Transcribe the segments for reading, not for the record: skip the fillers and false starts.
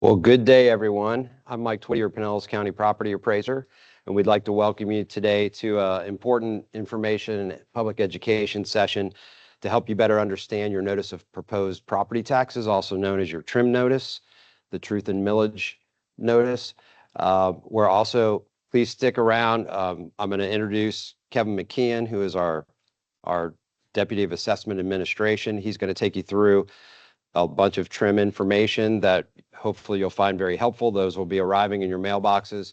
Well, good day, everyone. I'm Mike Twitty, your Pinellas County property appraiser, and we'd like to welcome you today to an important information and public education session to help you better understand your notice of proposed property taxes, also known as your trim notice, the Truth-in-Millage notice. We're also, please stick around. I'm going to introduce Kevin McKeon, who is our Deputy of Assessment Administration. He's going to take you through a bunch of trim information that hopefully you'll find very helpful. Those will be arriving in your mailboxes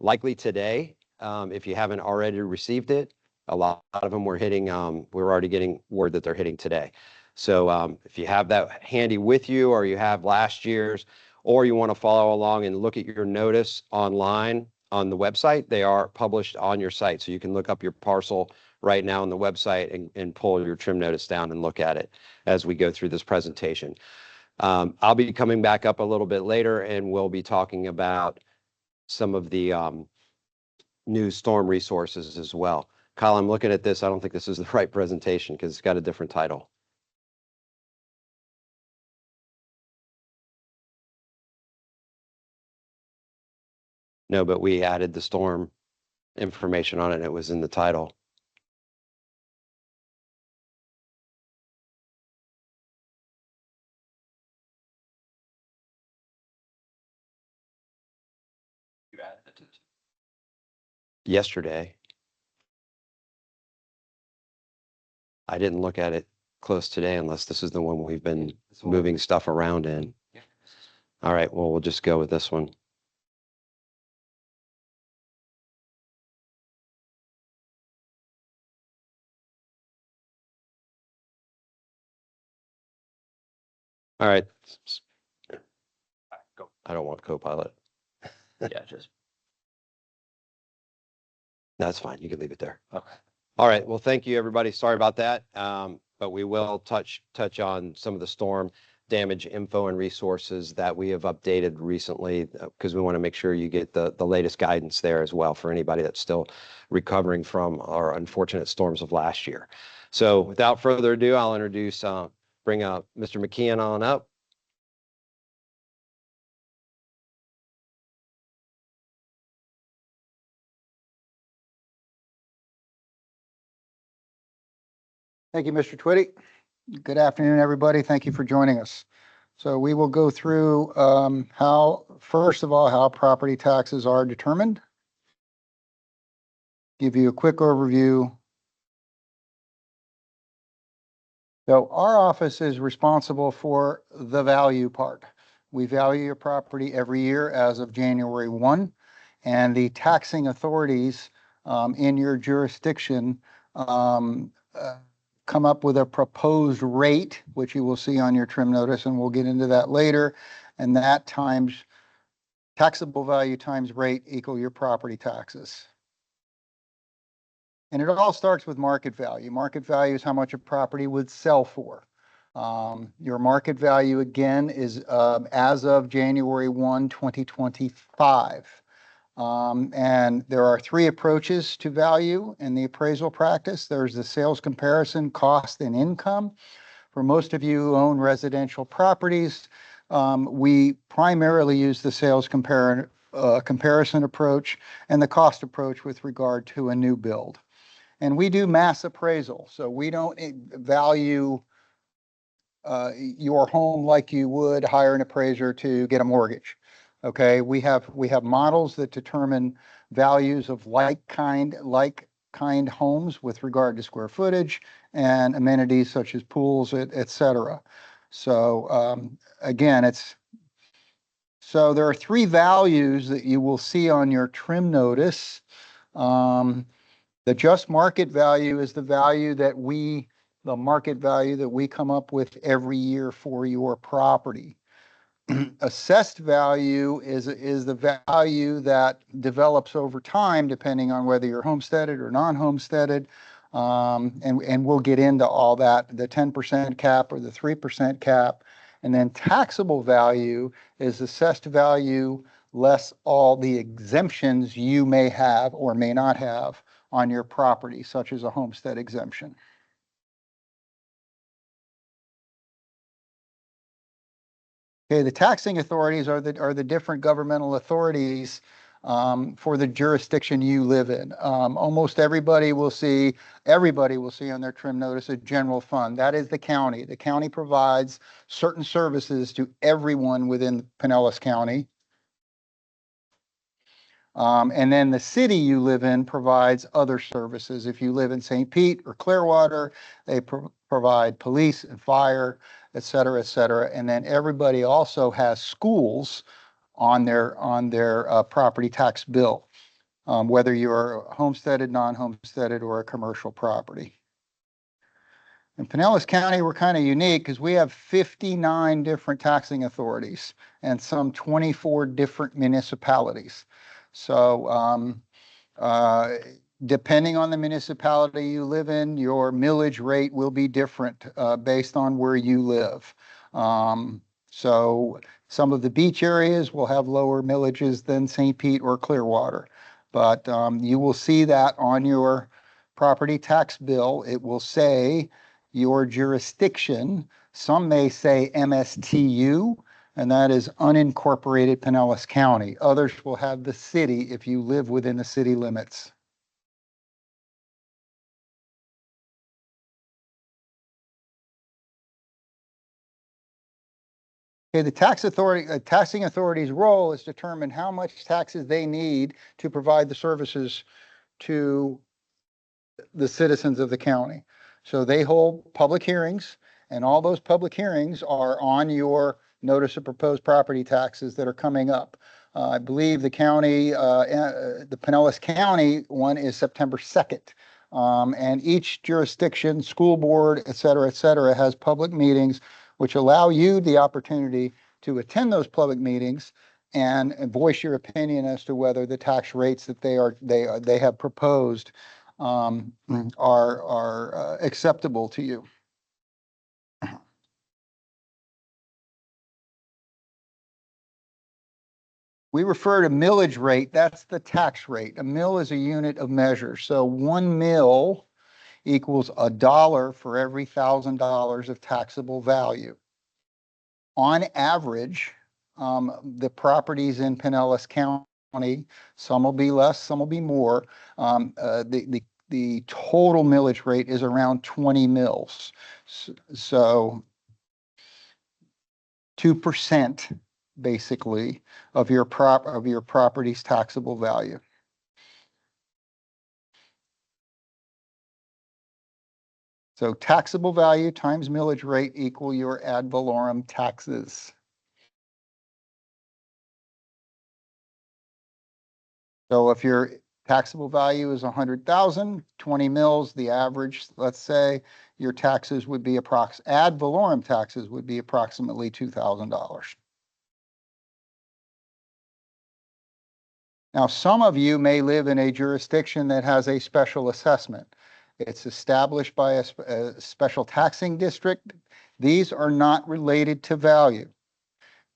likely today. If you haven't already received it, a lot of them we're hitting, we're already getting word that they're hitting today. So if you have that handy with you, or you have last year's, or you want to follow along and look at your notice online on the website, they are published on your site. So you can look up your parcel right now on the website and pull your trim notice down and look at it as we go through this presentation. I'll be coming back up a little bit later, and we'll be talking about some of the new storm resources as well. Kyle, I'm looking at this. I don't think this is the right presentation because it's got a different title. No, but we added the storm information on it, and it was in the title. You added it yesterday. I didn't look at it close today unless this is the one we've been moving stuff around in. Yeah. All right, well, we'll just go with this one. All right. Go. I don't want Copilot. Yeah, just. That's fine. You can leave it there. Okay. All right. Well, thank you, everybody. Sorry about that. But we will touch on some of the storm damage info and resources that we have updated recently, because we want to make sure you get the latest guidance there as well for anybody that's still recovering from our unfortunate storms of last year. So without further ado, I'll introduce, bring up Mr. McKeon on up. Thank you, Mr. Twitty. Good afternoon, everybody. Thank you for joining us. So we will go through first of all, how property taxes are determined. Give you a quick overview. So our office is responsible for the value part. We value your property every year as of January 1, and the taxing authorities in your jurisdiction come up with a proposed rate, which you will see on your trim notice, and we'll get into that later. And that times taxable value times rate equal your property taxes. And it all starts with market value. Market value is how much a property would sell for. Your market value, again, is as of January 1, 2025. And there are three approaches to value in the appraisal practice. There's the sales comparison, cost, and income. For most of you who own residential properties, we primarily use the sales comparison approach and the cost approach with regard to a new build. And we do mass appraisal, so we don't value your home like you would hire an appraiser to get a mortgage. Okay, we have models that determine values of like kind homes with regard to square footage and amenities such as pools, et cetera. So again, so there are three values that you will see on your trim notice. The just market value is the market value that we come up with every year for your property. Assessed value is the value that develops over time, depending on whether you're homesteaded or non-homesteaded. And we'll get into all that, the 10% cap or the 3% cap. And then taxable value is assessed value less all the exemptions you may have or may not have on your property, such as a homestead exemption. Okay, the taxing authorities are the different governmental authorities for the jurisdiction you live in. Almost everybody will see on their trim notice a general fund. That is the county. The county provides certain services to everyone within Pinellas County. And then the city you live in provides other services. If you live in St. Pete or Clearwater, they provide police and fire, et cetera, et cetera. And then everybody also has schools on their property tax bill, whether you're homesteaded, non-homesteaded, or a commercial property. In Pinellas County, we're kind of unique because we have 59 different taxing authorities and some 24 different municipalities. So depending on the municipality you live in, your millage rate will be different based on where you live. So some of the beach areas will have lower millages than St. Pete or Clearwater, but you will see that on your property tax bill. It will say your jurisdiction. Some may say MSTU, and that is unincorporated Pinellas County. Others will have the city if you live within the city limits. Okay, the taxing authority's role is to determine how much taxes they need to provide the services to the citizens of the county. So they hold public hearings, and all those public hearings are on your notice of proposed property taxes that are coming up. I believe the Pinellas County one is September 2nd. And each jurisdiction, school board, et cetera, has public meetings which allow you the opportunity to attend those public meetings and voice your opinion as to whether the tax rates that they have proposed are acceptable to you. We refer to millage rate. That's the tax rate. A mill is a unit of measure. So 1 mill equals $1 for every $1,000 of taxable value. On average, the properties in Pinellas County, some will be less, some will be more. The total millage rate is around 20 mills. So 2% basically of your property's taxable value. So taxable value times millage rate equal your ad valorem taxes. So if your taxable value is 100,000, 20 mills, the average, let's say, your taxes would be ad valorem taxes would be approximately $2,000. Now, some of you may live in a jurisdiction that has a special assessment. It's established by a special taxing district. These are not related to value.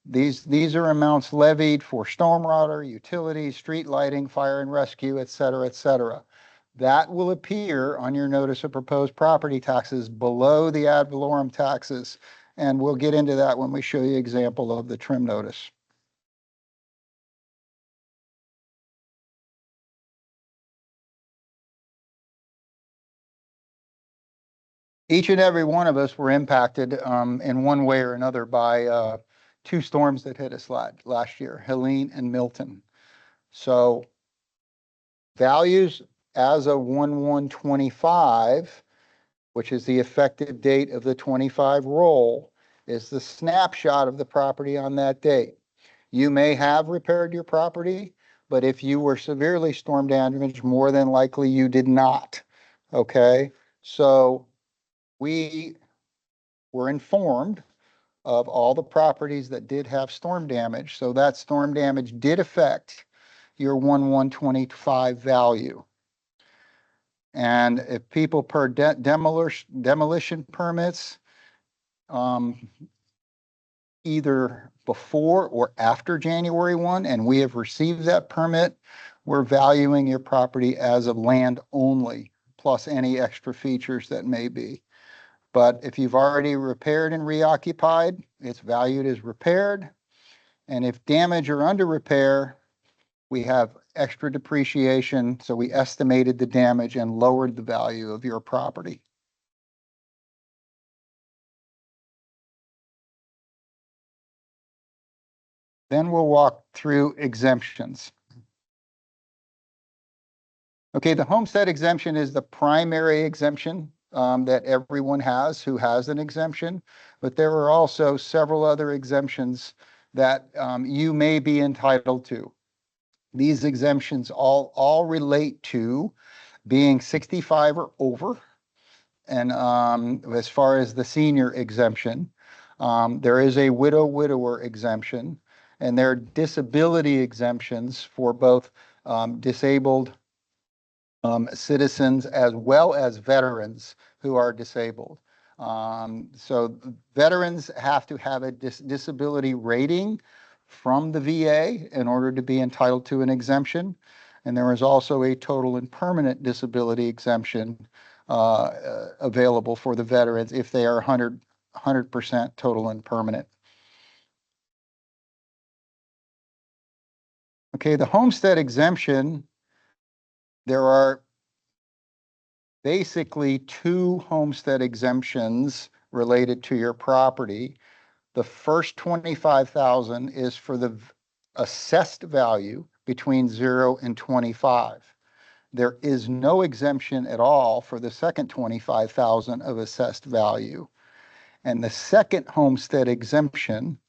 These are amounts levied for stormwater, utilities, street lighting, fire and rescue, et cetera, et cetera. That will appear on your notice of proposed property taxes below the ad valorem taxes. And we'll get into that when we show you an example of the trim notice. Each and every one of us were impacted in one way or another by two storms that hit us last year, Helene and Milton. So values as of 1/1/25, which is the effective date of the 25 roll, is the snapshot of the property on that date. You may have repaired your property, but if you were severely storm damaged, more than likely you did not. Okay, so we were informed of all the properties that did have storm damage. So that storm damage did affect your 1/1/25 value. And if people per demolition permits, either before or after January 1, and we have received that permit, we're valuing your property as of land only, plus any extra features that may be. But if you've already repaired and reoccupied, it's valued as repaired. And if damage or under repair, we have extra depreciation. So we estimated the damage and lowered the value of your property. Then we'll walk through exemptions. Okay, the homestead exemption is the primary exemption that everyone has who has an exemption, but there are also several other exemptions that you may be entitled to. These exemptions all relate to being 65 or over. And as far as the senior exemption, there is a widower exemption, and there are disability exemptions for both disabled citizens as well as veterans who are disabled. So veterans have to have a disability rating from the VA in order to be entitled to an exemption. And there is also a total and permanent disability exemption available for the veterans if they are 100% total and permanent. Okay, the homestead exemption, there are basically two homestead exemptions related to your property. The first 25,000 is for the assessed value between 0 and 25. There is no exemption at all for the second 25,000 of assessed value. And the second homestead exemption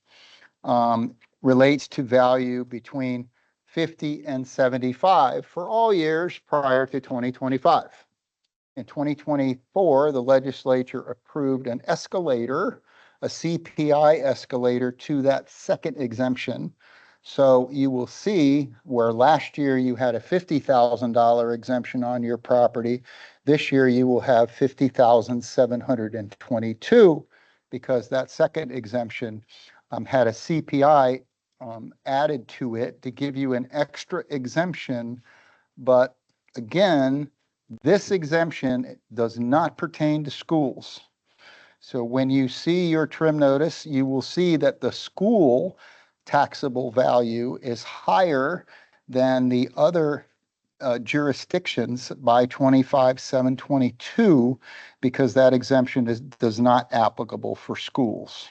relates to value between 50 and 75 for all years prior to 2025. In 2024, the legislature approved an escalator, a CPI escalator to that second exemption. So you will see where last year you had a $50,000 exemption on your property. This year you will have $50,722 because that second exemption had a CPI added to it to give you an extra exemption. But again, this exemption does not pertain to schools. So when you see your trim notice, you will see that the school taxable value is higher than the other jurisdictions by 25,722 because that exemption does not applicable for schools.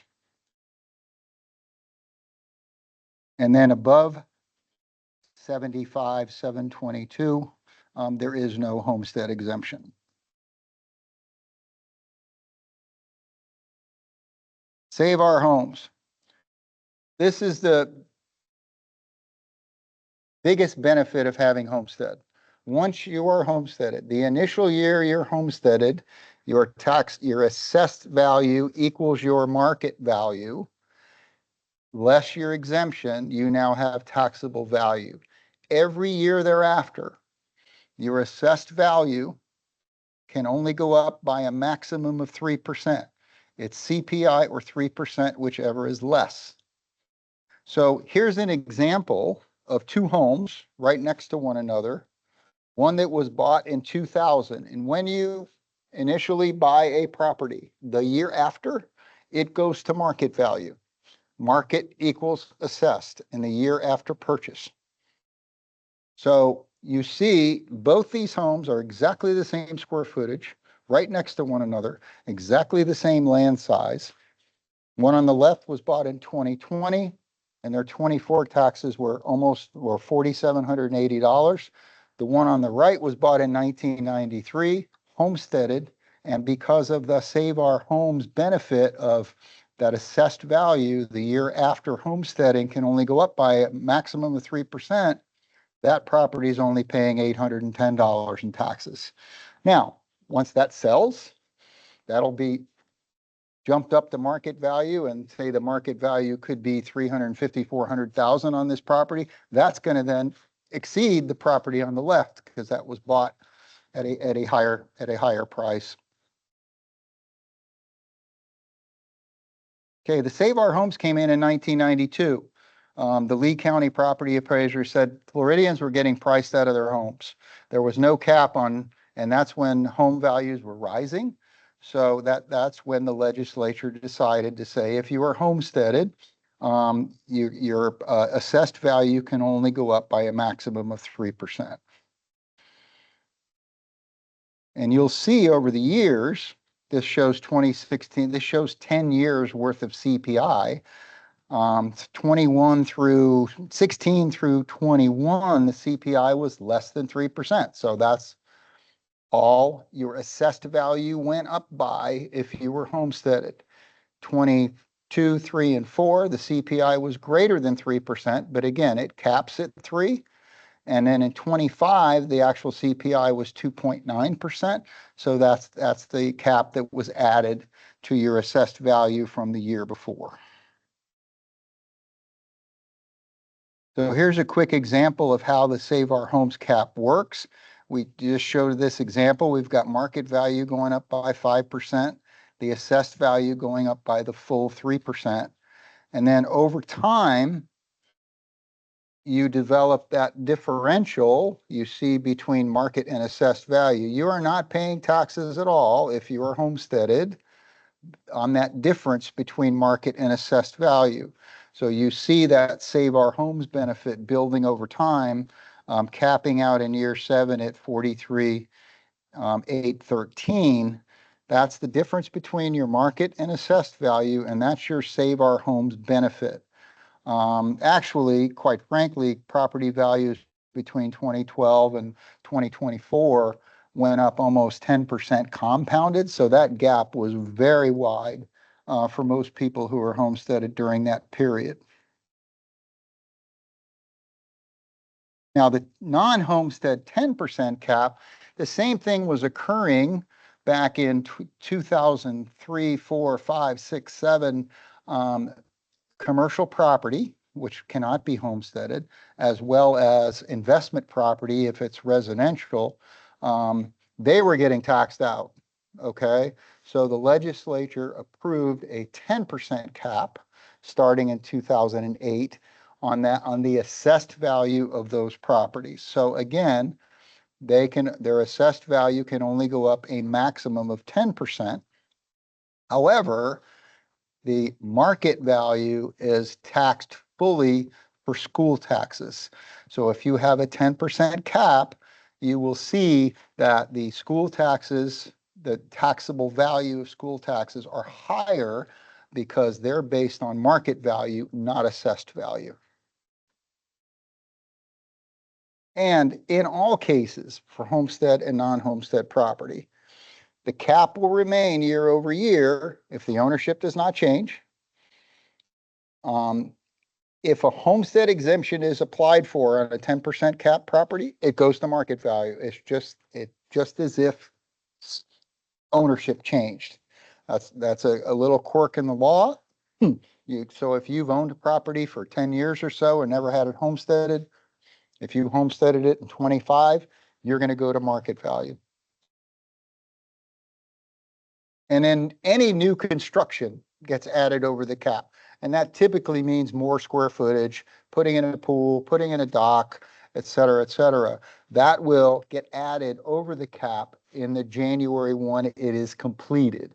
And then above 75,722, there is no homestead exemption. Save our homes. This is the biggest benefit of having homestead. Once you are homesteaded, the initial year you're homesteaded, your assessed value equals your market value, less your exemption, you now have taxable value. Every year thereafter, your assessed value can only go up by a maximum of 3%. It's CPI or 3%, whichever is less. So here's an example of two homes right next to one another. One that was bought in 2000. And when you initially buy a property, the year after, it goes to market value. Market equals assessed in the year after purchase. So you see both these homes are exactly the same square footage, right next to one another, exactly the same land size. One on the left was bought in 2020, and their 24 taxes were $4,780. The one on the right was bought in 1993, homesteaded, and because of the Save Our Homes benefit of that assessed value, the year after homesteading can only go up by a maximum of 3%. That property is only paying $810 in taxes. Now, once that sells, that'll be jumped up to market value, and say the market value could be 350, 400,000 on this property. That's going to then exceed the property on the left because that was bought at a higher price. Okay, the Save Our Homes came in 1992. The Lee County property appraiser said Floridians were getting priced out of their homes. There was no cap on, and that's when home values were rising. So that's when the legislature decided to say, if you are homesteaded, your assessed value can only go up by a maximum of 3%. And you'll see over the years, this shows 2016, this shows 10 years worth of CPI. 21 through 16 through 21, the CPI was less than 3%. So that's all your assessed value went up by if you were homesteaded. 22, 3, and 4, the CPI was greater than 3%, but again, it caps at 3. And then in 25, the actual CPI was 2.9%. So that's the cap that was added to your assessed value from the year before. So here's a quick example of how the Save Our Homes cap works. We just showed this example. We've got market value going up by 5%, the assessed value going up by the full 3%. And then over time, you develop that differential you see between market and assessed value. You are not paying taxes at all if you are homesteaded on that difference between market and assessed value. So you see that Save Our Homes benefit building over time, capping out in year 7 at 43,813. That's the difference between your market and assessed value, and that's your Save Our Homes benefit. Actually, quite frankly, property values between 2012 and 2024 went up almost 10% compounded. So that gap was very wide for most people who were homesteaded during that period. Now, the non-homestead 10% cap, the same thing was occurring back in 2003, 4, 5, 6, 7, commercial property, which cannot be homesteaded, as well as investment property if it's residential, they were getting taxed out. Okay, so the legislature approved a 10% cap starting in 2008 on the assessed value of those properties. So again, their assessed value can only go up a maximum of 10%. However, the market value is taxed fully for school taxes. So if you have a 10% cap, you will see that the school taxes, the taxable value of school taxes are higher because they're based on market value, not assessed value. And in all cases for homestead and non-homestead property, the cap will remain year over year if the ownership does not change. If a homestead exemption is applied for on a 10% cap property, it goes to market value. It's just as if ownership changed. That's a little quirk in the law. So if you've owned a property for 10 years or so and never had it homesteaded, if you homesteaded it in 25, you're going to go to market value. And then any new construction gets added over the cap. And that typically means more square footage, putting in a pool, putting in a dock, et cetera, et cetera. That will get added over the cap in the January 1 it is completed.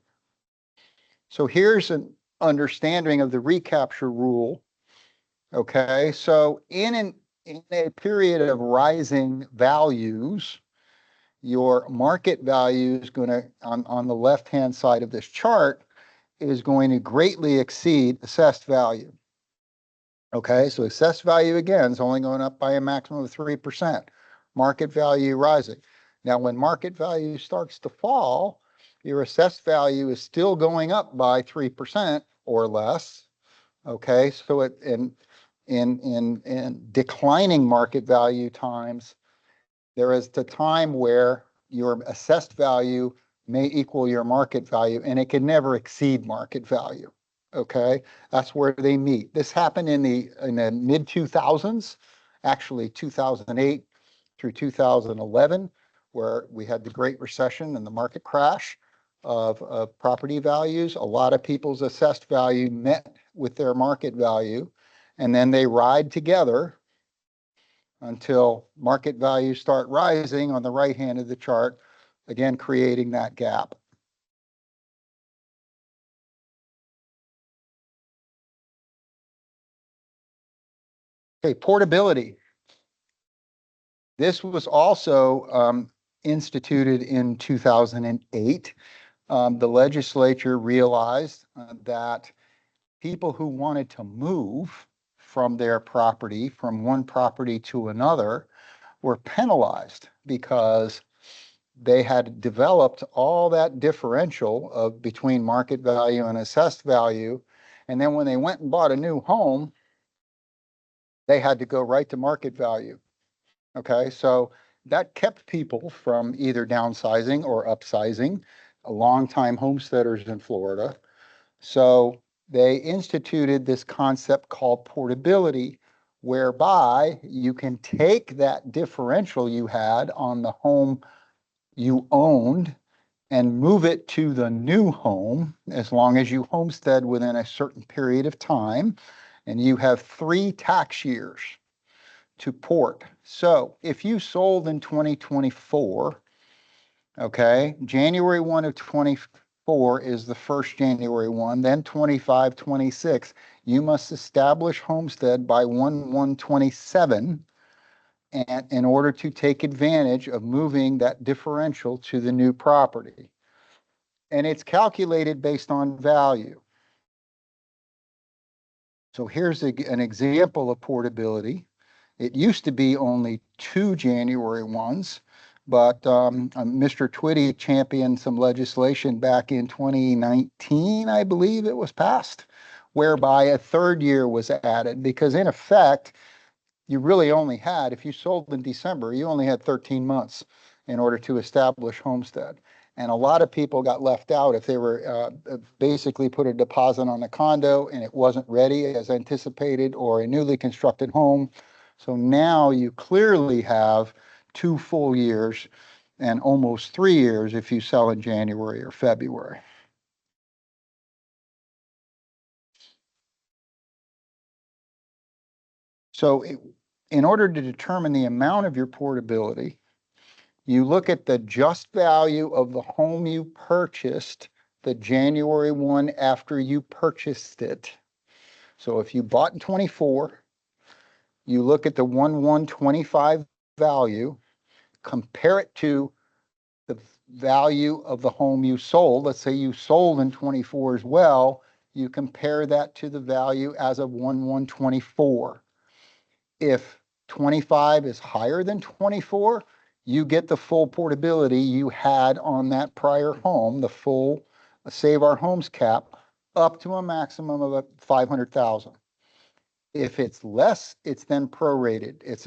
So here's an understanding of the recapture rule. Okay, so in a period of rising values, your market value is going to, on the left-hand side of this chart, is going to greatly exceed assessed value. Okay, so assessed value again is only going up by a maximum of 3%. Market value rising. Now, when market value starts to fall, your assessed value is still going up by 3% or less. Okay, so in declining market value times, there is the time where your assessed value may equal your market value, and it can never exceed market value. Okay, that's where they meet. This happened in the mid 2000s, actually 2008 through 2011, where we had the Great Recession and the market crash of property values. A lot of people's assessed value met with their market value, and then they ride together until market values start rising on the right hand of the chart, again creating that gap. Okay, portability. This was also instituted in 2008. The legislature realized that people who wanted to move from their property, from one property to another, were penalized because they had developed all that differential of between market value and assessed value. And then when they went and bought a new home, they had to go right to market value. Okay, so that kept people from either downsizing or upsizing, longtime homesteaders in Florida. So they instituted this concept called portability, whereby you can take that differential you had on the home you owned and move it to the new home as long as you homestead within a certain period of time. And you have 3 tax years to port. So if you sold in 2024, okay, January 1 of 24 is the first January 1, then 25, 26, you must establish homestead by 1/1/27 and in order to take advantage of moving that differential to the new property. And it's calculated based on value. So here's an example of portability. It used to be only 2 January 1s, but Mr. Twitty championed some legislation back in 2019, I believe it was passed, whereby a 3rd year was added because in effect, you really only had, if you sold in December, you only had 13 months in order to establish homestead. And a lot of people got left out if they were basically put a deposit on a condo and it wasn't ready as anticipated, or a newly constructed home. So now you clearly have 2 full years and almost 3 years if you sell in January or February. So in order to determine the amount of your portability, you look at the just value of the home you purchased the January 1 after you purchased it. So if you bought in 24, you look at the 1/1/25 value, compare it to the value of the home you sold. Let's say you sold in 24 as well. You compare that to the value as of 1/1/24. If 25 is higher than 24, you get the full portability you had on that prior home, the full Save Our Homes cap, up to a maximum of 500,000. If it's less, it's then prorated. It's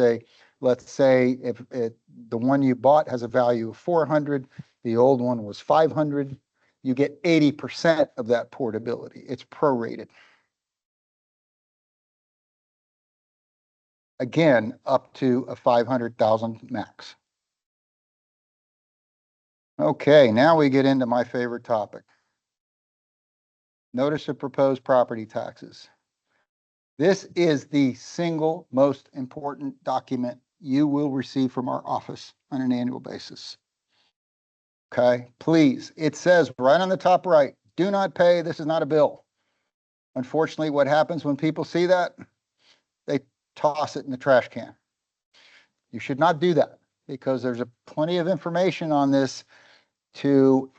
let's say if the one you bought has a value of 400, the old one was 500, you get 80% of that portability. It's prorated. Again, up to a 500,000 max. Okay, now we get into my favorite topic. Notice of proposed property taxes. This is the single most important document you will receive from our office on an annual basis. Okay, please, it says right on the top right, do not pay, this is not a bill. Unfortunately, what happens when people see that? They toss it in the trash can. You should not do that because there's plenty of information on this because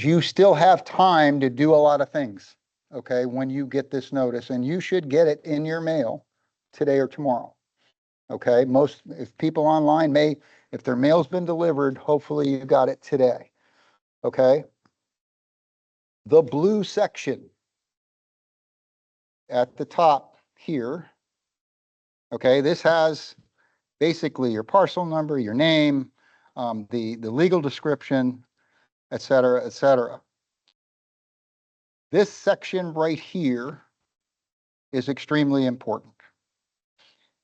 you still have time to do a lot of things, okay, when you get this notice, and you should get it in your mail today or tomorrow, okay? If people online if their mail's been delivered, hopefully you got it today, okay? The blue section at the top here, okay, this has basically your parcel number, your name, the legal description, et cetera, et cetera. This section right here is extremely important.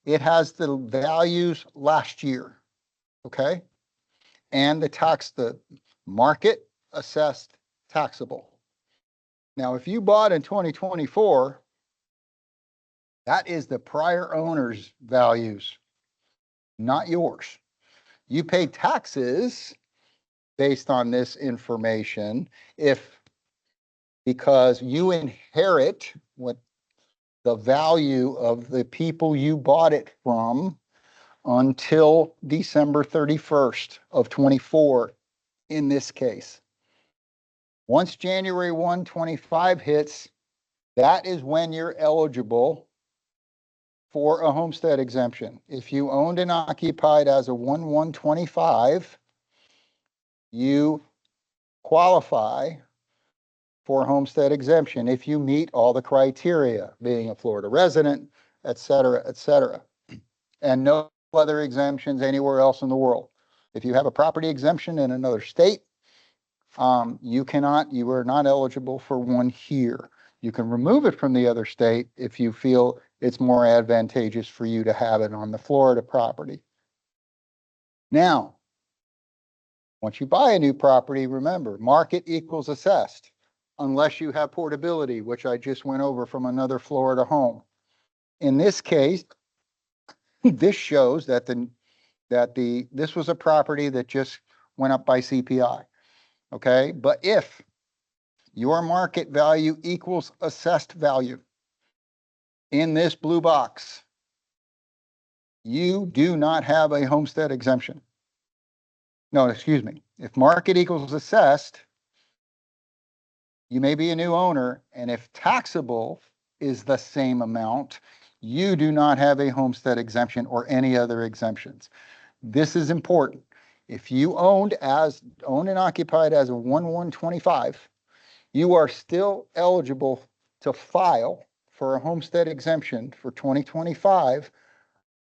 It has the values last year, okay? And the market assessed taxable. Now, if you bought in 2024, that is the prior owner's values, not yours. You pay taxes based on this information because you inherit what the value of the people you bought it from until December 31st of 24 in this case. Once January 1, 25 hits, that is when you're eligible for a homestead exemption. If you owned and occupied as a 1/1/25, you qualify for homestead exemption if you meet all the criteria, being a Florida resident, et cetera, and no other exemptions anywhere else in the world. If you have a property exemption in another state, you are not eligible for one here. You can remove it from the other state if you feel it's more advantageous for you to have it on the Florida property. Now, once you buy a new property, remember, market equals assessed, unless you have portability, which I just went over from another Florida home. In this case, this shows that this was a property that just went up by CPI. Okay, but if your market value equals assessed value in this blue box, you do not have a homestead exemption. No, excuse me. If market equals assessed, you may be a new owner, and if taxable is the same amount, you do not have a homestead exemption or any other exemptions. This is important. If you owned and occupied as a 1/1/25, you are still eligible to file for a homestead exemption for 2025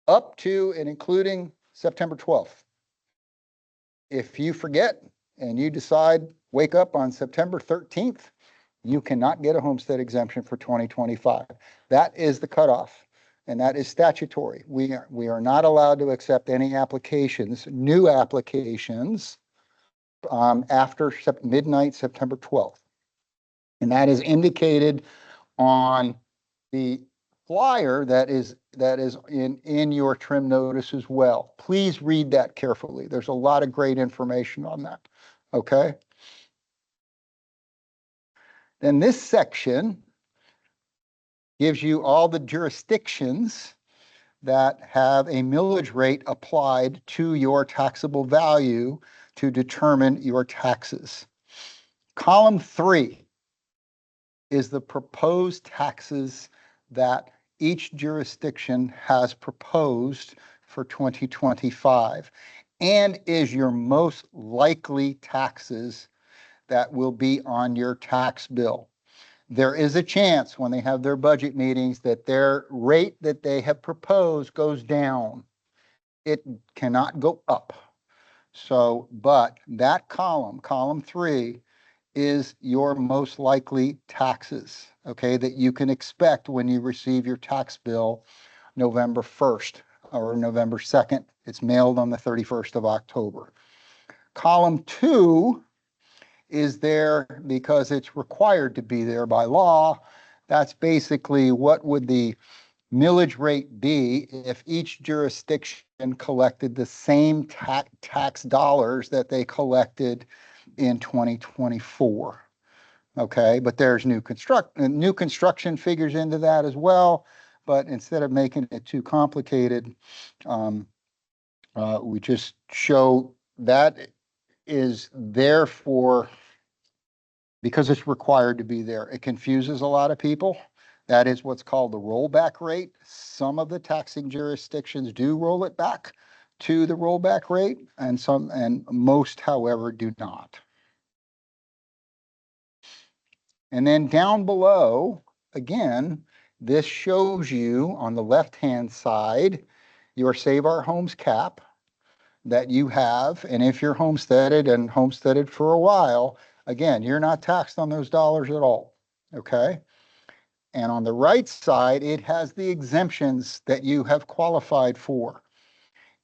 up to and including September 12th. If you forget and you decide, wake up on September 13th, you cannot get a homestead exemption for 2025. That is the cutoff, and that is statutory. We are not allowed to accept any applications, new applications, after midnight, September 12th. And that is indicated on the flyer that is in your trim notice as well. Please read that carefully. There's a lot of great information on that. Okay. Then this section gives you all the jurisdictions that have a millage rate applied to your taxable value to determine your taxes. Column 3 is the proposed taxes that each jurisdiction has proposed for 2025 and is your most likely taxes that will be on your tax bill. There is a chance when they have their budget meetings that their rate that they have proposed goes down. It cannot go up. So, but that column 3, is your most likely taxes, okay, that you can expect when you receive your tax bill November 1st or November 2nd. It's mailed on the 31st of October. Column 2 is there because it's required to be there by law. That's basically what would the millage rate be if each jurisdiction collected the same tax dollars that they collected in 2024. Okay, but there's new construction figures into that as well. But instead of making it too complicated, we just show that is there because it's required to be there. It confuses a lot of people. That is what's called the rollback rate. Some of the taxing jurisdictions do roll it back to the rollback rate, and most, however, do not. And then down below, again, this shows you on the left-hand side your Save Our Homes cap that you have. And if you're homesteaded for a while, again, you're not taxed on those dollars at all. Okay. And on the right side, it has the exemptions that you have qualified for.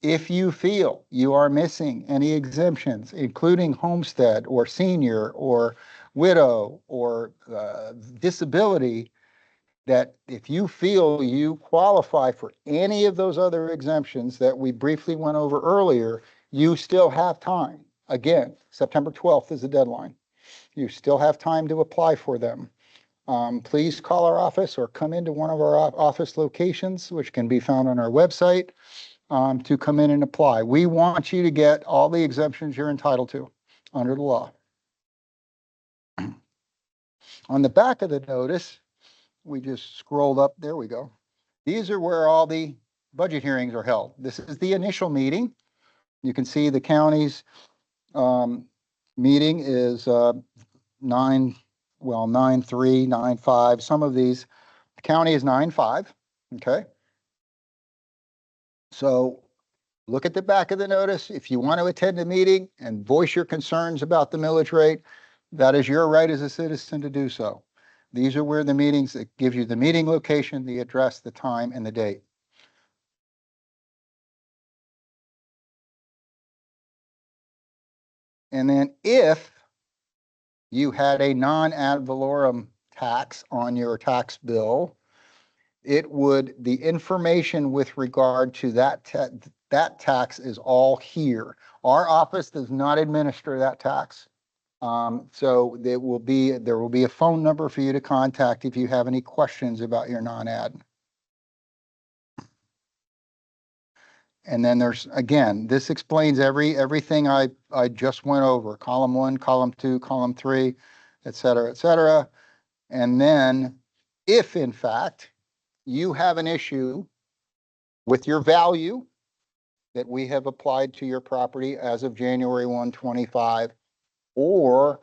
If you feel you are missing any exemptions, including homestead or senior or widow or disability, that if you feel you qualify for any of those other exemptions that we briefly went over earlier, you still have time. Again, September 12th is the deadline. You still have time to apply for them. please call our office or come into one of our office locations, which can be found on our website, to come in and apply. We want you to get all the exemptions you're entitled to under the law. On the back of the notice, we just scrolled up. There we go. These are where all the budget hearings are held. This is the initial meeting. You can see the county's meeting is 9-3, 9-5. Some of these, the county is 9-5. Okay. So look at the back of the notice. If you want to attend a meeting and voice your concerns about the millage rate, that is your right as a citizen to do so. These are where the meetings, it gives you the meeting location, the address, the time, and the date. And then if you had a non-ad valorem tax on your tax bill, the information with regard to that tax is all here. Our office does not administer that tax. So there will be a phone number for you to contact if you have any questions about your non-ad. And then there's, again, this explains everything I just went over, column 1, column 2, column 3, et cetera, et cetera. And then if in fact you have an issue with your value that we have applied to your property as of January 1, 25, or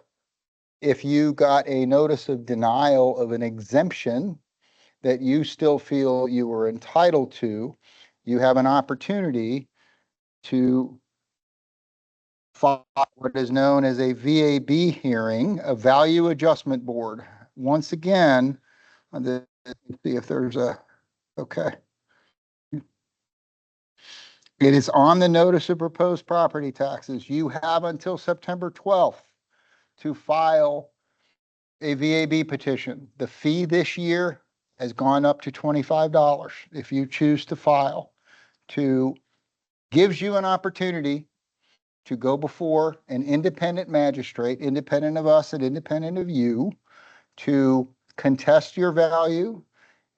if you got a notice of denial of an exemption that you still feel you were entitled to, you have an opportunity to file what is known as a VAB hearing, a value adjustment board. Once again, let's see if there's okay. It is on the notice of proposed property taxes. You have until September 12th to file a VAB petition. The fee this year has gone up to $25 if you choose to file. Gives you an opportunity to go before an independent magistrate, independent of us and independent of you, to contest your value.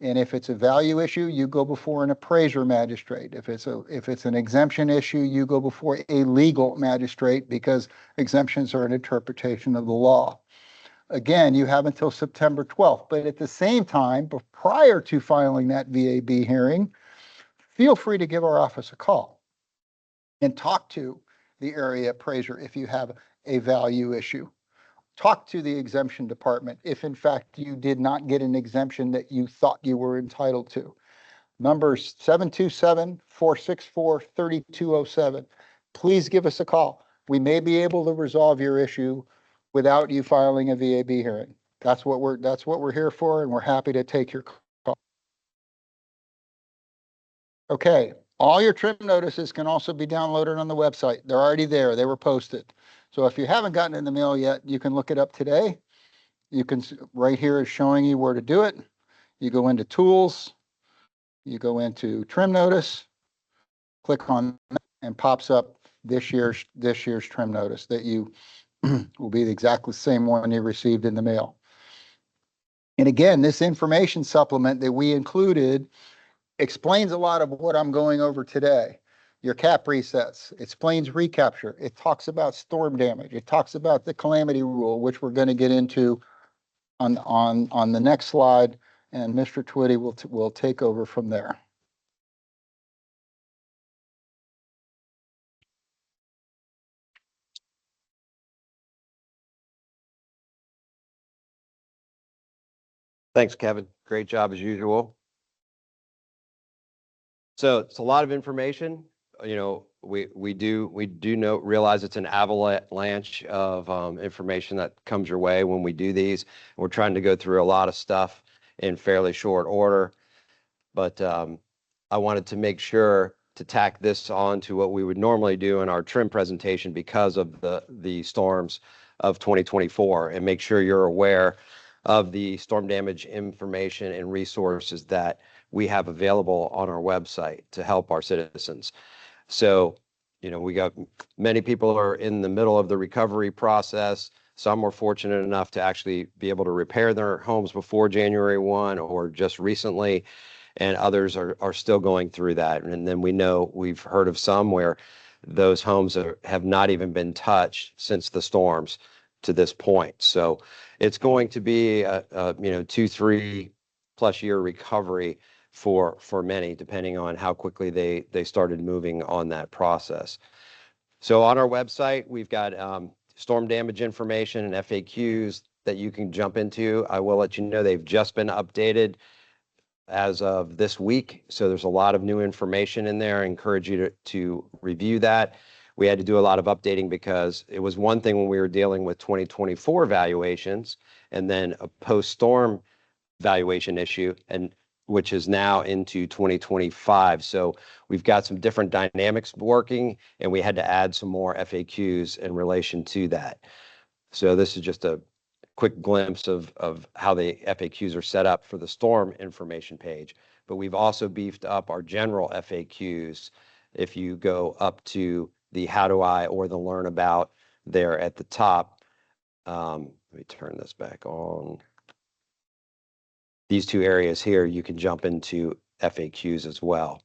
And if it's a value issue, you go before an appraiser magistrate. If it's an exemption issue, you go before a legal magistrate, because exemptions are an interpretation of the law. Again, you have until September 12th, but at the same time, prior to filing that VAB hearing, feel free to give our office a call and talk to the area appraiser if you have a value issue. Talk to the exemption department if in fact you did not get an exemption that you thought you were entitled to. Numbers 727-464-3207. Please give us a call. We may be able to resolve your issue without you filing a VAB hearing. That's what we're here for, and we're happy to take your call. Okay, all your trim notices can also be downloaded on the website. They're already there. They were posted. So if you haven't gotten in the mail yet, you can look it up today. You can, right here is showing you where to do it. You go into tools, you go into trim notice, click on that, and pops up this year's trim notice that you will be exactly the same one you received in the mail. And again, this information supplement that we included explains a lot of what I'm going over today. Your cap resets, explains recapture. It talks about storm damage. It talks about the calamity rule, which we're going to get into on the next slide, and Mr. Twitty will take over from there. Thanks, Kevin. Great job as usual. So it's a lot of information. You know, we do realize it's an avalanche of information that comes your way when we do these. We're trying to go through a lot of stuff in fairly short order, but I wanted to make sure to tack this on to what we would normally do in our trim presentation because of the storms of 2024, and make sure you're aware of the storm damage information and resources that we have available on our website to help our citizens. So, you know, we got many people are in the middle of the recovery process. Some were fortunate enough to actually be able to repair their homes before January 1 or just recently, and others are still going through that. And then we've heard of some where those homes have not even been touched since the storms to this point. So it's going to be a 2-3+ year recovery for many, depending on how quickly they started moving on that process. So on our website, we've got storm damage information and FAQs that you can jump into. I will let you know they've just been updated as of this week. So there's a lot of new information in there. I encourage you to review that. We had to do a lot of updating because it was one thing when we were dealing with 2024 valuations and then a post-storm valuation issue, and which is now into 2025. So we've got some different dynamics working, and we had to add some more FAQs in relation to that. So this is just a quick glimpse of how the FAQs are set up for the storm information page. But we've also beefed up our general FAQs. If you go up to the how do I or the learn about there at the top, let me turn this back on. These two areas here, you can jump into FAQs as well.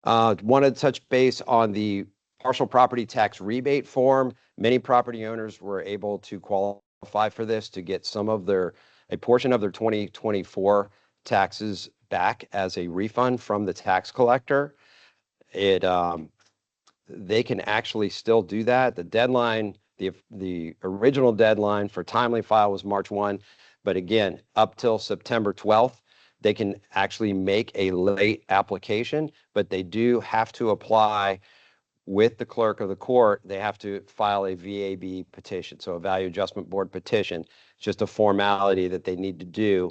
Wanted to touch base on the partial property tax rebate form. Many property owners were able to qualify for this to get a portion of their 2024 taxes back as a refund from the tax collector. They can actually still do that. The deadline, the original deadline for timely file was March 1. But again, up till September 12th, they can actually make a late application, but they do have to apply with the clerk of the court. They have to file a VAB petition, so a Value Adjustment Board petition. It's just a formality that they need to do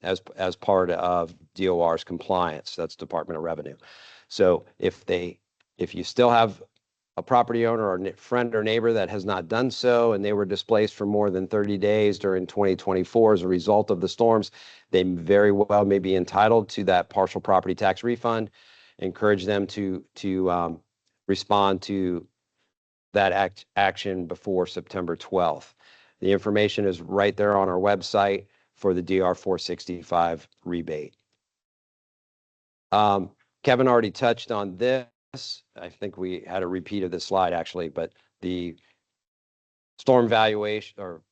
as part of DOR's compliance. That's Department of Revenue. So if you still have a property owner or friend or neighbor that has not done so, and they were displaced for more than 30 days during 2024 as a result of the storms, they very well may be entitled to that partial property tax refund. Encourage them to respond to that action before September 12th. The information is right there on our website for the DR 465 rebate. Kevin already touched on this. I think we had a repeat of this slide actually, but the storm valuation or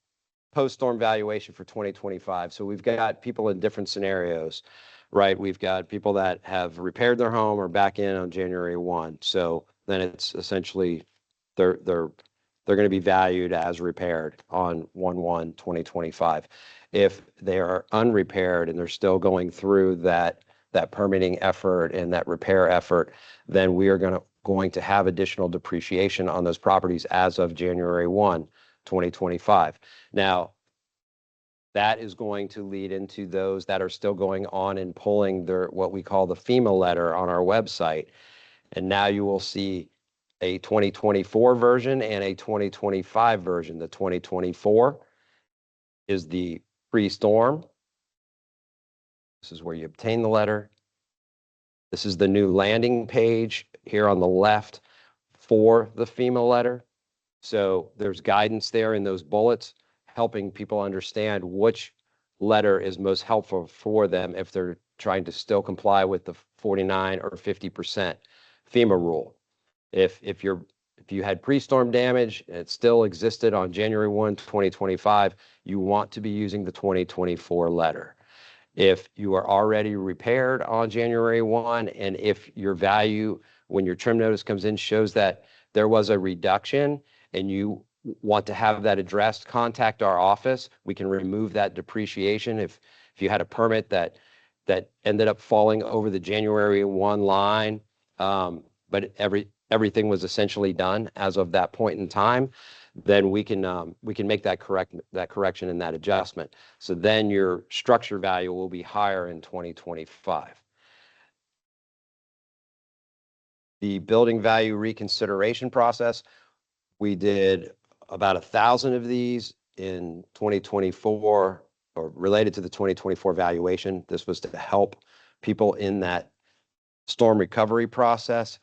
post-storm valuation for 2025. So we've got people in different scenarios, right? We've got people that have repaired their home or back in on January 1. So then it's essentially they're going to be valued as repaired on 1/1/2025. If they are unrepaired and they're still going through that permitting effort and that repair effort, then we are going to have additional depreciation on those properties as of January 1, 2025. Now, that is going to lead into those that are still going on and pulling what we call the FEMA letter on our website. And now you will see a 2024 version and a 2025 version. The 2024 is the pre-storm. This is where you obtain the letter. This is the new landing page here on the left for the FEMA letter. So there's guidance there in those bullets helping people understand which letter is most helpful for them if they're trying to still comply with the 49 or 50% FEMA rule. If you had pre-storm damage and it still existed on January 1, 2025, you want to be using the 2024 letter. If you are already repaired on January 1, and if your value, when your trim notice comes in, shows that there was a reduction and you want to have that addressed, contact our office. We can remove that depreciation. If you had a permit that ended up falling over the January 1 line, but everything was essentially done as of that point in time, then we can make that correction and that adjustment. So then your structure value will be higher in 2025. The building value reconsideration process, we did about 1,000 of these in 2024 or related to the 2024 valuation. This was to help people in that storm recovery process.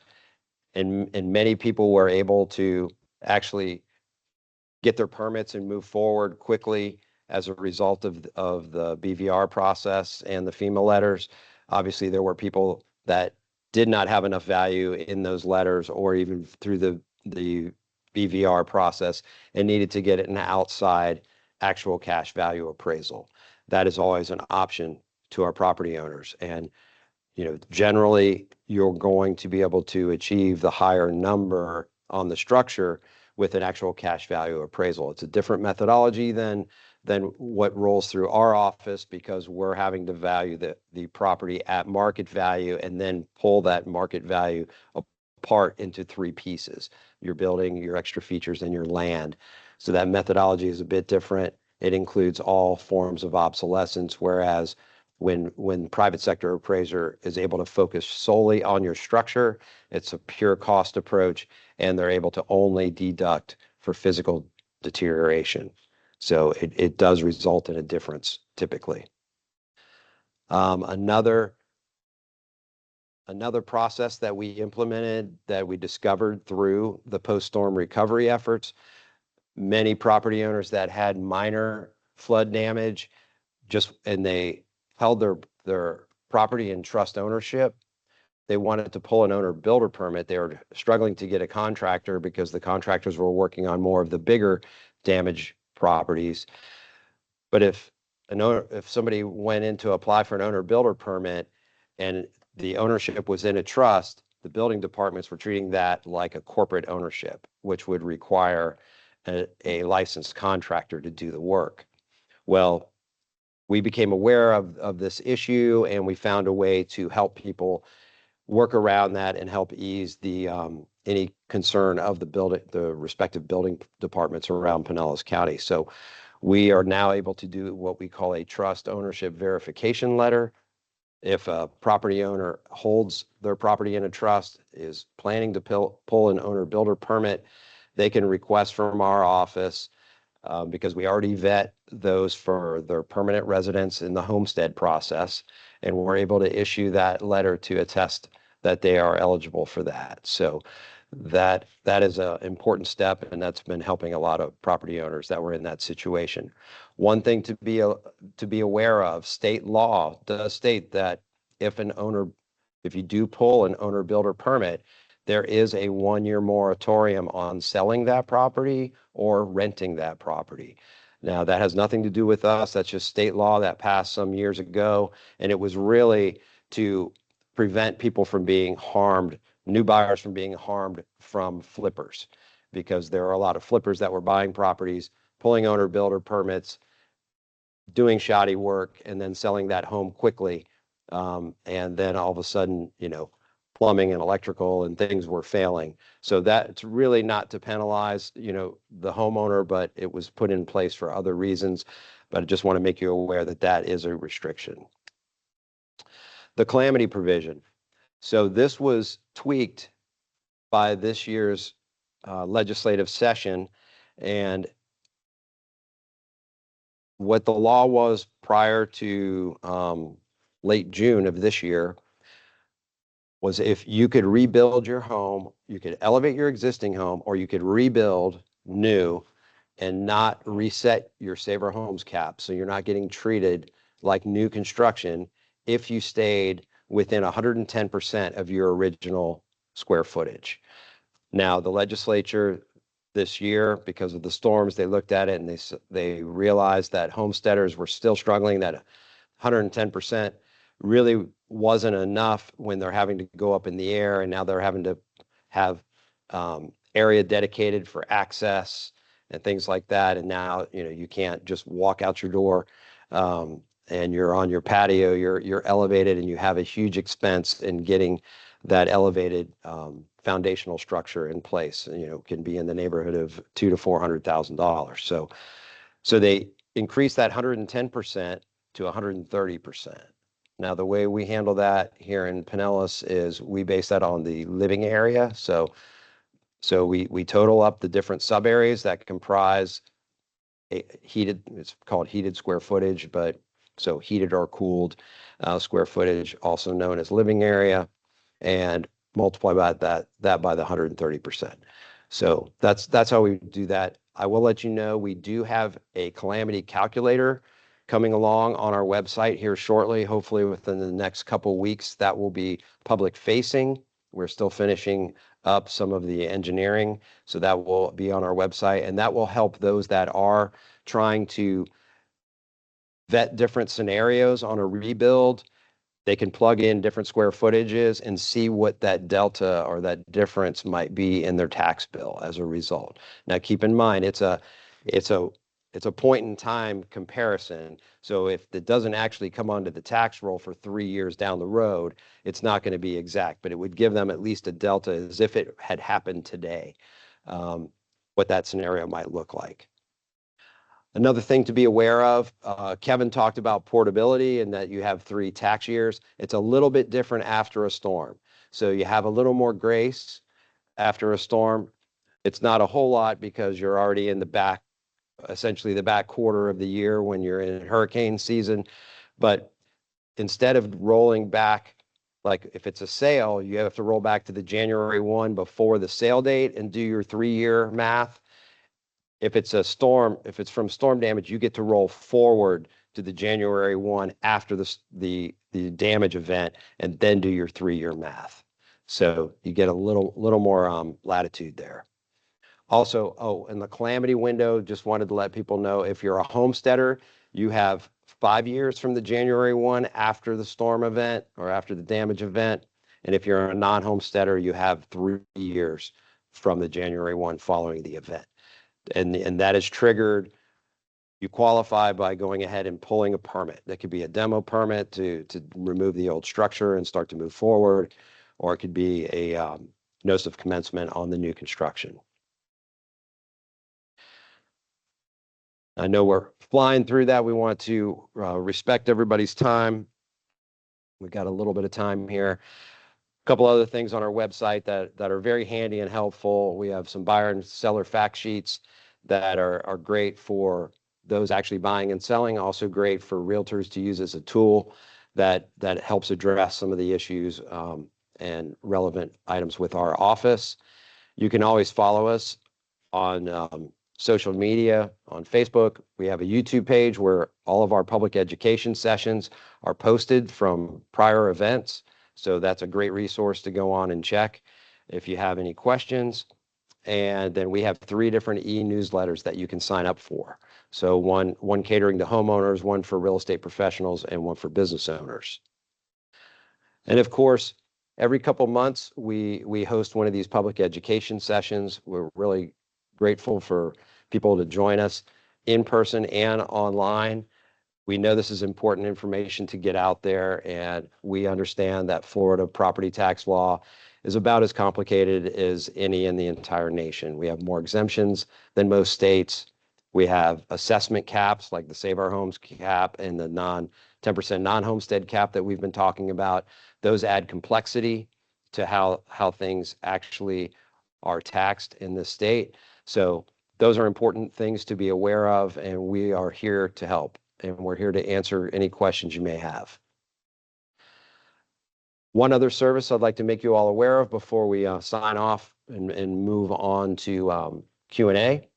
And many people were able to actually get their permits and move forward quickly as a result of the BVR process and the FEMA letters. Obviously, there were people that did not have enough value in those letters or even through the BVR process and needed to get an outside actual cash value appraisal. That is always an option to our property owners. And generally, you're going to be able to achieve the higher number on the structure with an actual cash value appraisal. It's a different methodology than what rolls through our office because we're having to value the property at market value and then pull that market value apart into three pieces: your building, your extra features, and your land. So that methodology is a bit different. It includes all forms of obsolescence, whereas when private sector appraiser is able to focus solely on your structure, it's a pure cost approach, and they're able to only deduct for physical deterioration. So it does result in a difference typically. Another process that we implemented that we discovered through the post-storm recovery efforts, many property owners that had minor flood damage and they held their property in trust ownership. They wanted to pull an owner builder permit. They were struggling to get a contractor because the contractors were working on more of the bigger damage properties. But if somebody went in to apply for an owner builder permit and the ownership was in a trust, the building departments were treating that like a corporate ownership, which would require a licensed contractor to do the work. Well, we became aware of this issue, and we found a way to help people work around that and help ease any concern of the respective building departments around Pinellas County. So we are now able to do what we call a trust ownership verification letter. If a property owner holds their property in a trust, is planning to pull an owner builder permit, they can request from our office because we already vet those for their permanent residence in the homestead process, and we're able to issue that letter to attest that they are eligible for that. So that is an important step, and that's been helping a lot of property owners that were in that situation. One thing to be aware of: state law does state that if you do pull an owner builder permit, there is a 1-year moratorium on selling that property or renting that property. Now, that has nothing to do with us. That's just state law that passed some years ago, and it was really to prevent people from being harmed, new buyers from being harmed from flippers, because there are a lot of flippers that were buying properties, pulling owner builder permits, doing shoddy work, and then selling that home quickly. And then all of a sudden, plumbing and electrical and things were failing. So that's really not to penalize, the homeowner, but it was put in place for other reasons. But I just want to make you aware that that is a restriction. The calamity provision. So this was tweaked by this year's legislative session, and what the law was prior to late June of this year was if you could rebuild your home, you could elevate your existing home, or you could rebuild new and not reset your Saver Homes cap. So you're not getting treated like new construction if you stayed within 110% of your original square footage. Now, the legislature this year, because of the storms, they looked at it and they realized that homesteaders were still struggling, that 110% really wasn't enough when they're having to go up in the air, and now they're having to have area dedicated for access and things like that. And now, you can't just walk out your door and you're on your patio, you're elevated, and you have a huge expense in getting that elevated foundational structure in place. Can be in the neighborhood of $200,000 to $400,000. So they increased that 110% to 130%. Now, the way we handle that here in Pinellas is we base that on the living area. So we total up the different sub areas that comprise it's called heated square footage, but so heated or cooled square footage, also known as living area, and multiply by that by the 130%. So that's how we do that. I will let you know we do have a calamity calculator coming along on our website here shortly. Hopefully within the next couple weeks, that will be public facing. We're still finishing up some of the engineering, so that will be on our website, and that will help those that are trying to vet different scenarios on a rebuild. They can plug in different square footages and see what that delta or that difference might be in their tax bill as a result. Now, keep in mind, it's a point in time comparison. So if it doesn't actually come onto the tax roll for 3 years down the road, it's not going to be exact, but it would give them at least a delta as if it had happened today, what that scenario might look like. Another thing to be aware of, Kevin talked about portability and that you have 3 tax years. It's a little bit different after a storm. So you have a little more grace after a storm. It's not a whole lot because you're already in the back, essentially the back quarter of the year when you're in hurricane season. But instead of rolling back, like if it's a sale, you have to roll back to the January 1 before the sale date and do your 3-year math. If it's a storm, if it's from storm damage, you get to roll forward to the January 1 after the damage event and then do your 3-year math. So you get a little more latitude there. Also, in the calamity window, just wanted to let people know if you're a homesteader, you have 5 years from the January 1 after the storm event or after the damage event. And if you're a non-homesteader, you have 3 years from the January 1 following the event. And that is triggered. You qualify by going ahead and pulling a permit. That could be a demo permit to remove the old structure and start to move forward, or it could be a notice of commencement on the new construction. I know we're flying through that. We want to respect everybody's time. We got a little bit of time here. A couple other things on our website that are very handy and helpful. We have some buyer and seller fact sheets that are great for those actually buying and selling, also great for realtors to use as a tool that helps address some of the issues and relevant items with our office. You can always follow us on social media, on Facebook. We have a YouTube page where all of our public education sessions are posted from prior events. So that's a great resource to go on and check if you have any questions. And then we have 3 different e-newsletters that you can sign up for. So one catering to homeowners, one for real estate professionals, and one for business owners. And of course, every couple months, we host one of these public education sessions. We're really grateful for people to join us in person and online. We know this is important information to get out there, and we understand that Florida property tax law is about as complicated as any in the entire nation. We have more exemptions than most states. We have assessment caps like the Save Our Homes cap and the 10% non-homestead cap that we've been talking about. Those add complexity to how things actually are taxed in this state. So those are important things to be aware of, and we are here to help. And we're here to answer any questions you may have. One other service I'd like to make you all aware of before we sign off and move on to Q&A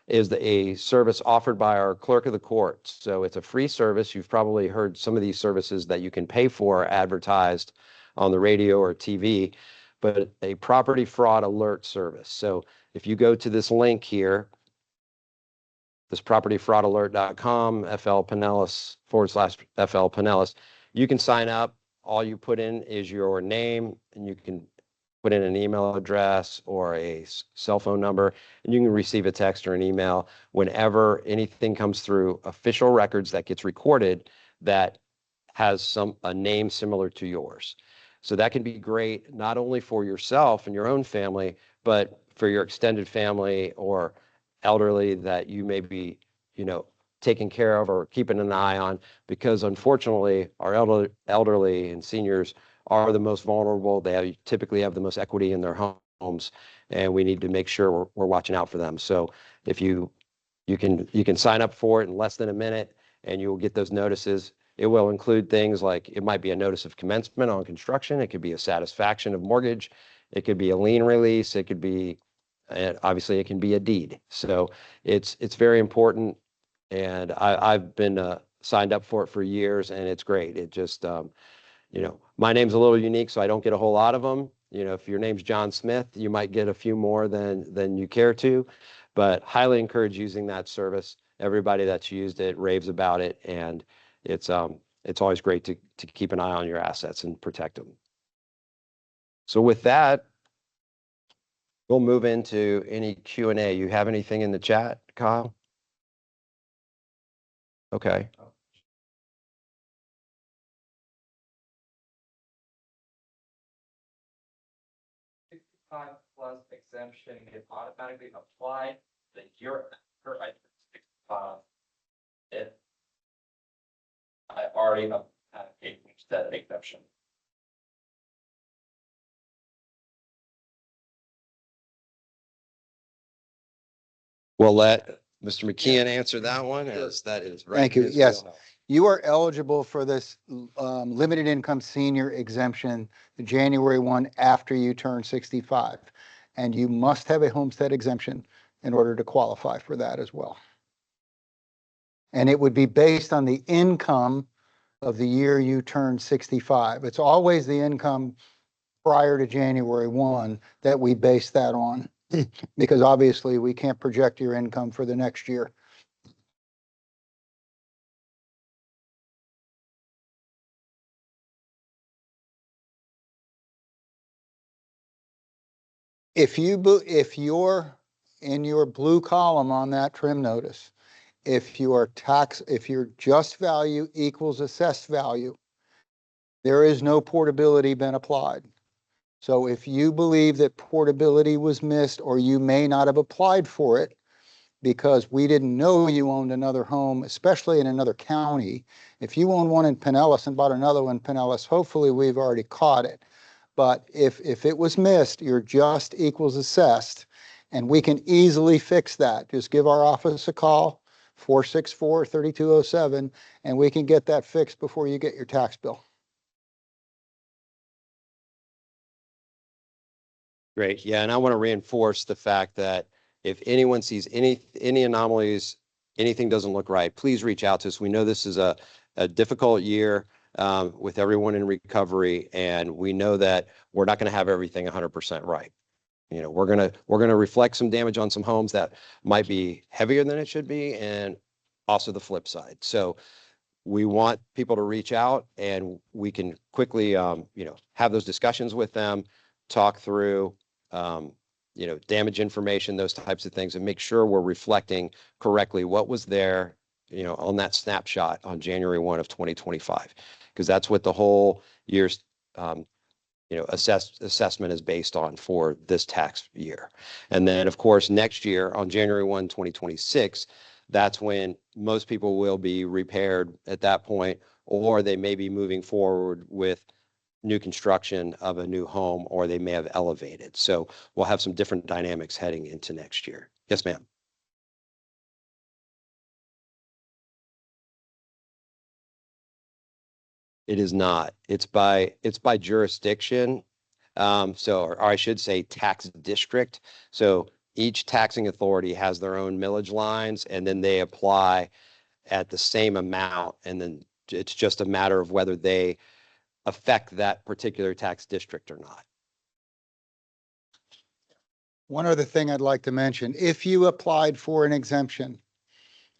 is a service offered by our clerk of the court. So it's a free service. You've probably heard some of these services that you can pay for advertised on the radio or TV, but a property fraud alert service. So if you go to this link here, this propertyfraudalert.com, FL Pinellas /FL Pinellas, you can sign up. All you put in is your name, and you can put in an email address or a cell phone number, and you can receive a text or an email whenever anything comes through official records that gets recorded that has a name similar to yours. So that can be great not only for yourself and your own family, but for your extended family or elderly that you may be, taking care of or keeping an eye on, because unfortunately our elderly and seniors are the most vulnerable. They typically have the most equity in their homes, and we need to make sure we're watching out for them. So if you can sign up for it in less than a minute, and you will get those notices. It will include things like it might be a notice of commencement on construction. It could be a satisfaction of mortgage. It could be a lien release. It could be And obviously it can be a deed. So it's very important. And I've been signed up for it for years, and it's great. It just, my name's a little unique, so I don't get a whole lot of them. If your name's John Smith, you might get a few more than you care to, but highly encourage using that service. Everybody that's used it raves about it, and it's always great to keep an eye on your assets and protect them. So with that, we'll move into any Q&A. You have anything in the chat, Kyle? Okay. Plus exemption get automatically applied the year after I turn 65 if I already have a that exemption. We'll let Mr. McKeon answer that one, as that is right. Thank you. in his Yes. wheelhouse. You are eligible for this limited income senior exemption January 1 after you turn 65. And you must have a homestead exemption in order to qualify for that as well. And it would be based on the income of the year you turn 65. It's always the income prior to January 1 that we base that on, because obviously we can't project your income for the next year. If you're in your blue column on that trim notice, if your just value equals assessed value, there is no portability been applied. So if you believe that portability was missed, or you may not have applied for it because we didn't know you owned another home, especially in another county. If you own one in Pinellas and bought another one in Pinellas, hopefully we've already caught it. But if it was missed, your just equals assessed, and we can easily fix that. Just give our office a call, 464-3207, and we can get that fixed before you get your tax bill. Great. Yeah, and I want to reinforce the fact that if anyone sees any anomalies, anything doesn't look right, please reach out to us. We know this is a difficult year with everyone in recovery, and we know that we're not going to have everything 100% right. We're gonna reflect some damage on some homes that might be heavier than it should be, and also the flip side. So we want people to reach out, and we can quickly have those discussions with them, talk through damage information, those types of things, and make sure we're reflecting correctly what was there, on that snapshot on January 1 of 2025, because that's what the whole year's, assessment is based on for this tax year. And then, of course, next year on January 1, 2026, that's when most people will be repaired at that point, or they may be moving forward with new construction of a new home, or they may have elevated. So we'll have some different dynamics heading into next year. Yes, ma'am. It is not. It's by jurisdiction. Or I should say tax district. So each taxing authority has their own millage lines, and then they apply at the same amount. And then it's just a matter of whether they affect that particular tax district or not. One other thing I'd like to mention, if you applied for an exemption,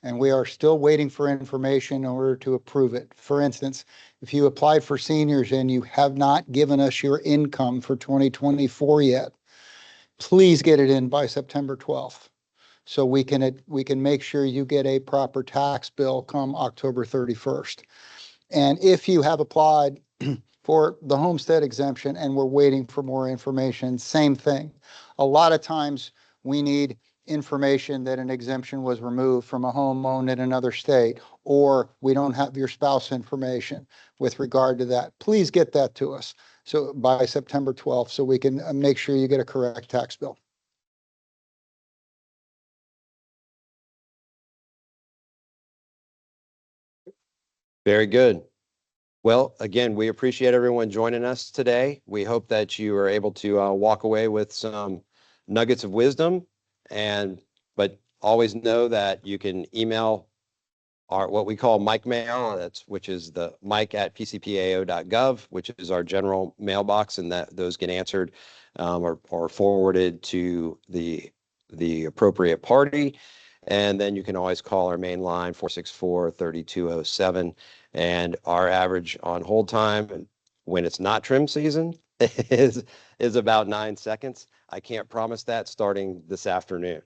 and we are still waiting for information in order to approve it. For instance, if you applied for seniors and you have not given us your income for 2024 yet, please get it in by September 12th. So we can make sure you get a proper tax bill come October 31st. And if you have applied for the homestead exemption and we're waiting for more information, same thing. A lot of times we need information that an exemption was removed from a home owned in another state, or we don't have your spouse information with regard to that. Please get that to us so by September 12th, so we can make sure you get a correct tax bill. Very good. Well, again, we appreciate everyone joining us today. We hope that you are able to walk away with some nuggets of wisdom, but always know that you can email our what we call Mike Mail, which is the mike@pcpao.gov, which is our general mailbox, and that those get answered or forwarded to the appropriate party. And then you can always call our main line, 464-3207. And our average on hold time when it's not trim season is about 9 seconds. I can't promise that starting this afternoon.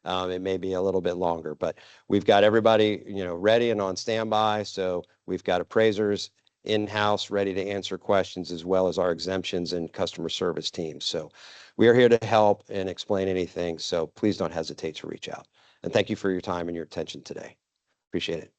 It may be a little bit longer, but we've got everybody, ready and on standby. So we've got appraisers in-house ready to answer questions, as well as our exemptions and customer service teams. So we are here to help and explain anything. So please don't hesitate to reach out. And thank you for your time and your attention today. Appreciate it.